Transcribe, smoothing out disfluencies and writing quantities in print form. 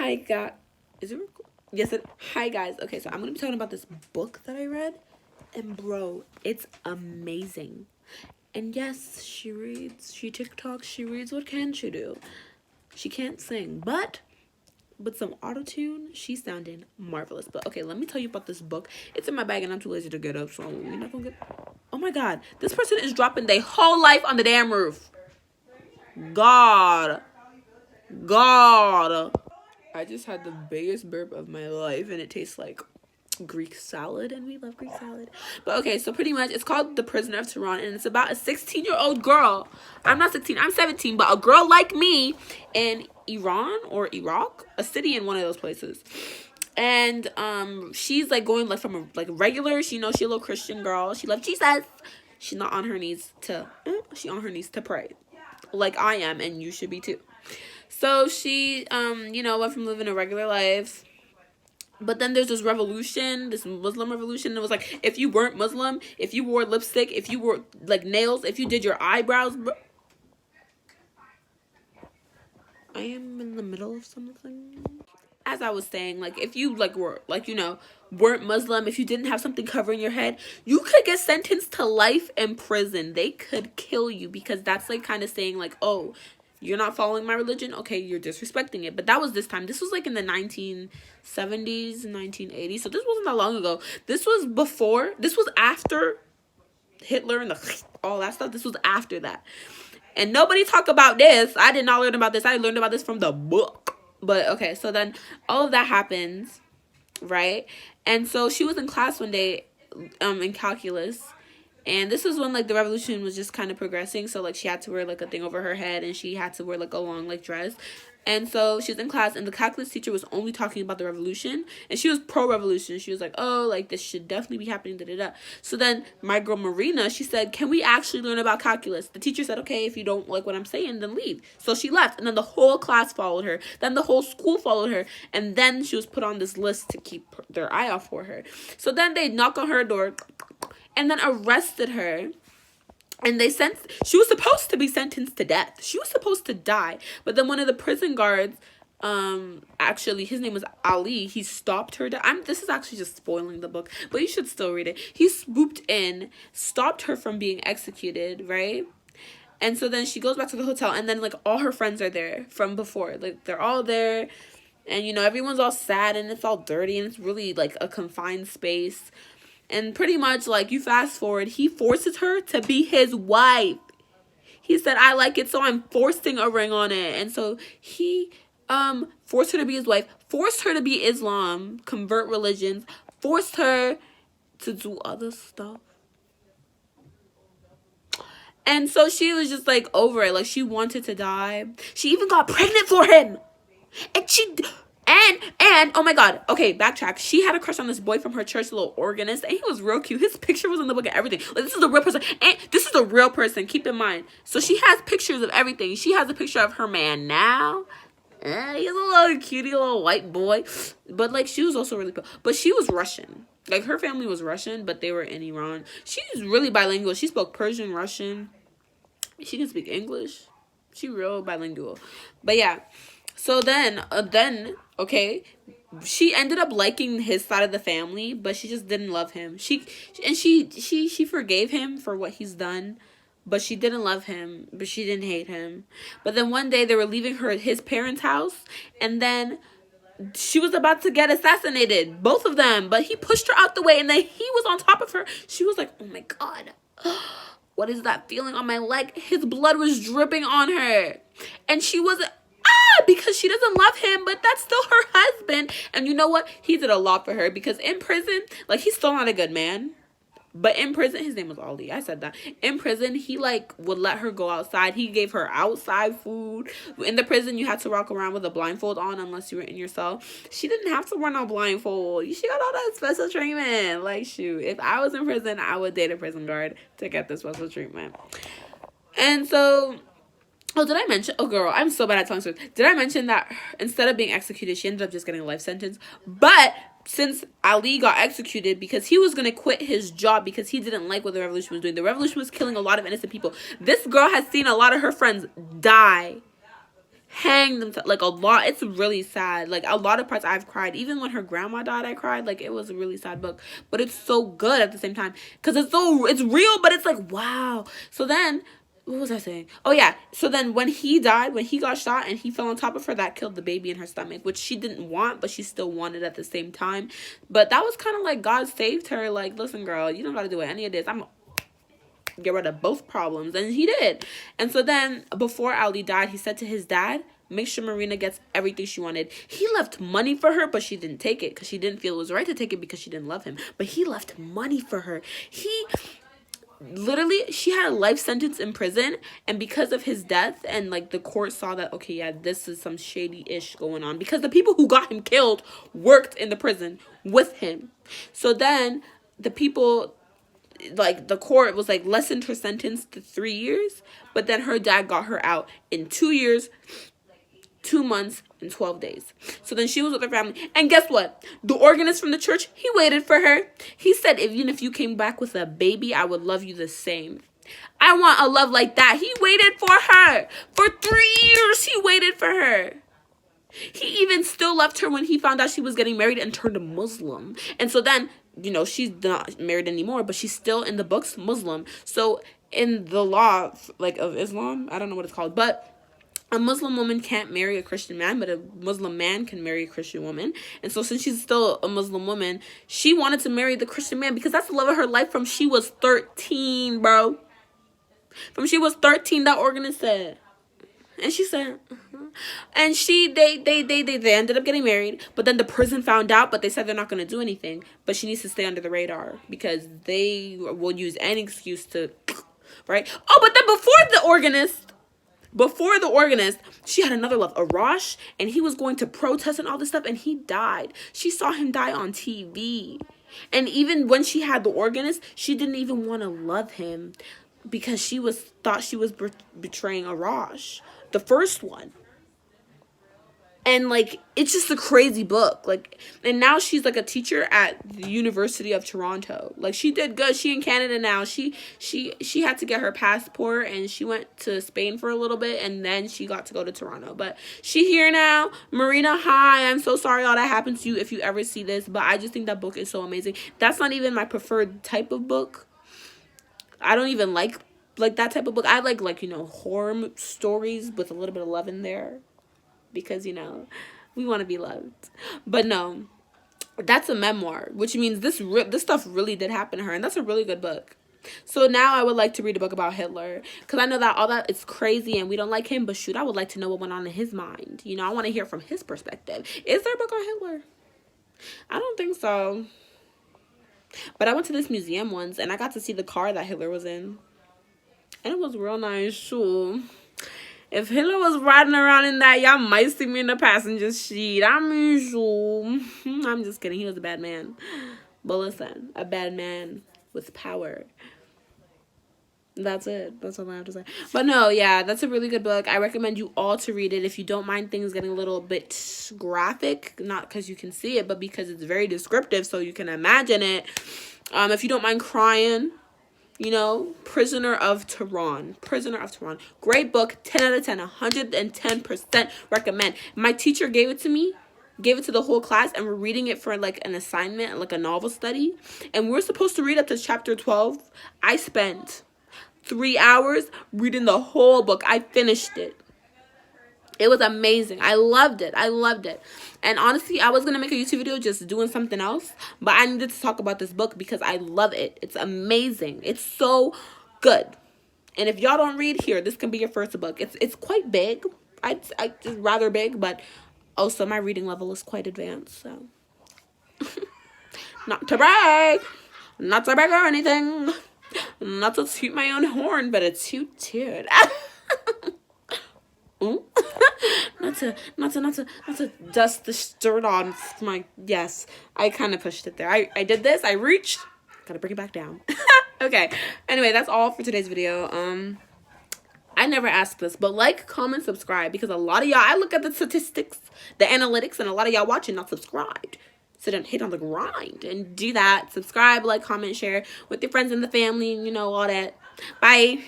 Hi, guys. Is it recording? Yes, it. Hi, guys. Okay, so I'm gonna be talking about this book that I read, and bro, it's amazing. And yes, she reads. She TikToks. She reads. What can she do? She can't sing, but with some auto tune, she's sounding marvelous. But okay, let me tell you about this book. It's in my bag, and I'm too lazy to get up, so we're not gonna get. Oh my god, this person is dropping their whole life on the damn roof. God, God. I just had the biggest burp of my life, and it tastes like Greek salad, and we love Greek salad. But okay, so pretty much it's called The Prisoner of Tehran, and it's about a 16-year-old girl. I'm not 16, I'm 17, but a girl like me in Iran or Iraq, a city in one of those places. And she's like going like from a like regular, she knows she's a little Christian girl. She loves Jesus. She's not on her knees to she on her knees to pray. Like I am, and you should be too. So she, went from living a regular life. But then there's this revolution, this Muslim revolution. It was like, if you weren't Muslim, if you wore lipstick, if you wore, like, nails, if you did your eyebrows. I am in the middle of something. As I was saying, like, if you, like, were, like, weren't Muslim, if you didn't have something covering your head, you could get sentenced to life in prison. They could kill you because that's, like, kind of saying, like, oh, you're not following my religion? Okay, you're disrespecting it. But that was this time. This was, like, in the 1970s, 1980s. So this wasn't that long ago. This was before. This was after Hitler and all that stuff. This was after that. And nobody talked about this. I did not learn about this. I learned about this from the book. But, okay, so then all of that happens, right? And so she was in class one day in calculus. And this was when, like, the revolution was just kind of progressing. So, like, she had to wear, like, a thing over her head. And she had to wear, like, a long, like, dress. And so she was in class. And the calculus teacher was only talking about the revolution. And she was pro-revolution. She was like, oh, like, this should definitely be happening, da-da-da. So then my girl Marina, she said, can we actually learn about calculus? The teacher said, okay, if you don't like what I'm saying, then leave. So she left. And then the whole class followed her. Then the whole school followed her. And then she was put on this list to keep their eye off for her. So then they knock on her door and then arrested her. And she was supposed to be sentenced to death. She was supposed to die. But then one of the prison guards, actually, his name was Ali, he stopped her. This is actually just spoiling the book, but you should still read it. He swooped in, stopped her from being executed, right? And so then she goes back to the hotel, and then, like, all her friends are there from before. Like, they're all there. And, everyone's all sad, and it's all dirty, and it's really, like, a confined space. And pretty much, like, you fast forward, he forces her to be his wife. He said, I like it, so I'm forcing a ring on it. And so he forced her to be his wife, forced her to be Islam, convert religions, forced her to do other stuff. And so she was just, like, over it. Like, she wanted to die. She even got pregnant for him. And oh my god, okay, backtrack. She had a crush on this boy from her church, little organist, and he was real cute. His picture was in the book and everything. Like, this is a real person, and this is a real person, keep in mind. So she has pictures of everything. She has a picture of her man now. He's a little cutie little white boy. But, like, she was also really cool. But she was Russian. Like, her family was Russian, but they were in Iran. She's really bilingual. She spoke Persian, Russian. She can speak English. She real bilingual. But yeah. So then, okay, she ended up liking his side of the family, but she just didn't love him. She forgave him for what he's done, but she didn't love him, but she didn't hate him. But then one day they were leaving his parents' house, and then she was about to get assassinated, both of them, but he pushed her out the way, and then he was on top of her. She was like, oh my god, what is that feeling on my leg? His blood was dripping on her, and she was because she doesn't love him, but that's still her husband. And you know what? He did a lot for her, because in prison, like, he's still not a good man, but in prison, his name was Ali, I said that. In prison, he, like, would let her go outside. He gave her outside food. In the prison, you had to walk around with a blindfold on unless you were in your cell. She didn't have to wear no blindfold. She got all that special treatment. Like, shoot, if I was in prison, I would date a prison guard to get the special treatment. And so, oh, did I mention? Oh, girl, I'm so bad at telling stories. Did I mention that instead of being executed, she ended up just getting a life sentence? But since Ali got executed because he was going to quit his job because he didn't like what the revolution was doing. The revolution was killing a lot of innocent people. This girl has seen a lot of her friends die. hang themselves, like a lot. It's really sad. Like a lot of parts I've cried. Even when her grandma died, I cried. Like it was a really sad book, but it's so good at the same time because it's real, but it's like wow. So then what was I saying? Oh yeah. So then when he died, when he got shot and he fell on top of her, that killed the baby in her stomach, which she didn't want, but she still wanted at the same time. But that was kind of like God saved her. Like, listen, girl, you don't got to do any of this. I'm get rid of both problems, and he did. And so then before Ali died, he said to his dad, make sure Marina gets everything she wanted. He left money for her, but she didn't take it because she didn't feel it was right to take it because she didn't love him. But he left money for her. He literally, she had a life sentence in prison, and because of his death, and like the court saw that, okay, yeah, this is some shady ish going on, because the people who got him killed worked in the prison with him. So then the people, like the court was like lessened her sentence to 3 years, but then her dad got her out in 2 years, 2 months, and 12 days. So then she was with her family, and guess what? The organist from the church, he waited for her. He said, even if you came back with a baby, I would love you the same. I want a love like that. He waited for her for 3 years. He waited for her. He even still left her when he found out she was getting married and turned a Muslim. And so then, you know, she's not married anymore, but she's still in the books Muslim. So in the law, like of Islam, I don't know what it's called, but a Muslim woman can't marry a Christian man, but a Muslim man can marry a Christian woman. And so since she's still a Muslim woman, she wanted to marry the Christian man because that's the love of her life from she was 13, bro. From she was 13, that organist said. And she said, and they ended up getting married, but then the prison found out, but they said they're not going to do anything, but she needs to stay under the radar because they will use any excuse to, right? Oh, but then before the organist, she had another love, Arash, and he was going to protest and all this stuff, and he died. She saw him die on TV. And even when she had the organist, she didn't even want to love him because she thought she was betraying Arash, the first one. And like, it's just a crazy book. Like, and now she's like a teacher at the University of Toronto. Like, she did good. She in Canada now. She had to get her passport, and she went to Spain for a little bit, and then she got to go to Toronto. But she here now. Marina, hi. I'm so sorry all that happened to you if you ever see this, but I just think that book is so amazing. That's not even my preferred type of book. I don't even like that type of book. I like, you know, horror stories with a little bit of love in there. Because, you know, we want to be loved. But no, that's a memoir, which means this stuff really did happen to her. And that's a really good book. So now I would like to read a book about Hitler. Because I know that all that is crazy and we don't like him. But shoot, I would like to know what went on in his mind. You know, I want to hear from his perspective. Is there a book on Hitler? I don't think so. But I went to this museum once and I got to see the car that Hitler was in. And it was real nice, too. If Hitler was riding around in that, y'all might see me in the passenger seat. I mean, sure. I'm just kidding. He was a bad man. But listen, a bad man with power. That's it. That's all I have to say. But no, yeah, that's a really good book. I recommend you all to read it if you don't mind things getting a little bit graphic. Not because you can see it, but because it's very descriptive so you can imagine it. If you don't mind crying. You know, Prisoner of Tehran. Great book. 10 out of 10. 110% recommend. My teacher gave it to me. Gave it to the whole class. And we're reading it for like an assignment. Like a novel study. And we're supposed to read up to chapter 12. I spent 3 hours reading the whole book. I finished it. It was amazing. I loved it. And honestly, I was going to make a YouTube video just doing something else. But I needed to talk about this book because I love it. It's amazing. It's so good. And if y'all don't read here, this can be your first book. It's quite big. It's rather big. But also my reading level is quite advanced. So not to brag. Not to brag or anything. Not to toot my own horn. But a toot. Not to dust the dirt on my, yes, I kind of pushed it there. I did this, I reached, gotta bring it back down. Okay, anyway, that's all for today's video. I never asked this, but like, comment, subscribe, because a lot of y'all, I look at the statistics, the analytics, and a lot of y'all watching not subscribed. So don't hit on the grind and do that. Subscribe, like, comment, share with your friends and the family, you know, all that. Bye.